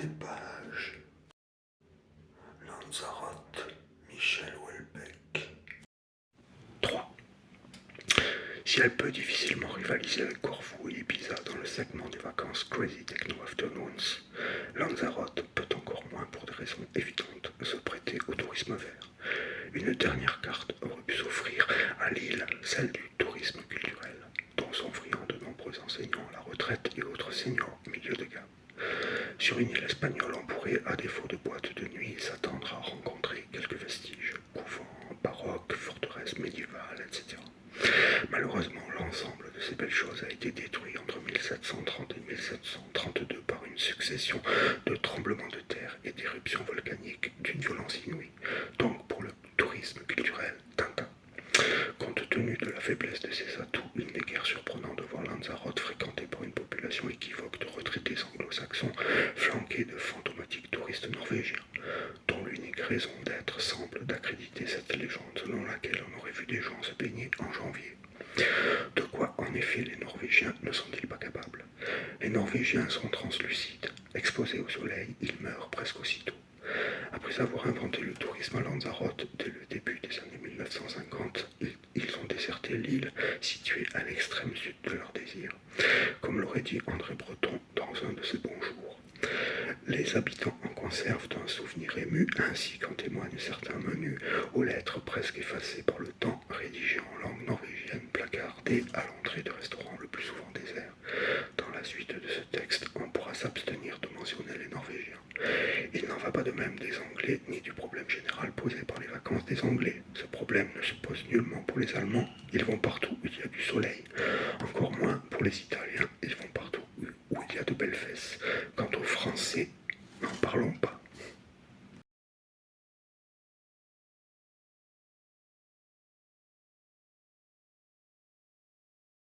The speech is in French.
des pages. Lanzarote, Michel Houellebecq. 3. Si elle peut difficilement rivaliser avec Corfou et Ibiza dans le segment des vacances Crazy Techno Afternoons, Lanzarote peut encore moins, pour des raisons évidentes, se prêter au tourisme vert. Une dernière carte aurait pu s'offrir à l'île, celle du tourisme culturel, dont sont friands de nombreux enseignants à la retraite et autres seniors milieu de gamme. Sur une île espagnole, on pourrait, à défaut de boîtes de nuit, s'attendre à rencontrer quelques vestiges, couvents, baroques, forteresses médiévales, etc. Malheureusement, l'ensemble de ces belles choses a été détruit entre 1730 et 1732 par une succession de tremblements de terre et d'éruptions volcaniques d'une violence inouïe. Donc pour le tourisme culturel, Tintin. Compte tenu de la faiblesse de ses atouts, il n'est guère surprenant de voir Lanzarote fréquentée par une population équivoque de retraités anglo-saxons flanqués de fantomatiques touristes norvégiens, dont l'unique raison d'être semble d'accréditer cette légende selon laquelle on aurait vu des gens se baigner en janvier. De quoi, en effet, les Norvégiens ne sont-ils pas capables? Les Norvégiens sont translucides. Exposés au soleil, ils meurent presque aussitôt. Après avoir inventé le tourisme à Lanzarote dès le début des années 1950, ils ont déserté l'île située à l'extrême sud de leur désir, comme l'aurait dit André Breton dans un de ses bons jours. Les habitants en conservent un souvenir ému, ainsi qu'en témoignent certains menus aux lettres presque effacées par le temps, rédigés en langue norvégienne, placardés à l'entrée de restaurants le plus souvent déserts. Dans la suite de ce texte, on pourra s'abstenir de mentionner les Norvégiens. Il n'en va pas de même des Anglais, ni du problème général posé par les vacances des Anglais. Ce problème ne se pose nullement pour les Allemands, ils vont partout où il y a du soleil. Encore moins pour les Italiens, ils vont partout où il y a de belles fesses. Quant aux Français, n'en parlons pas.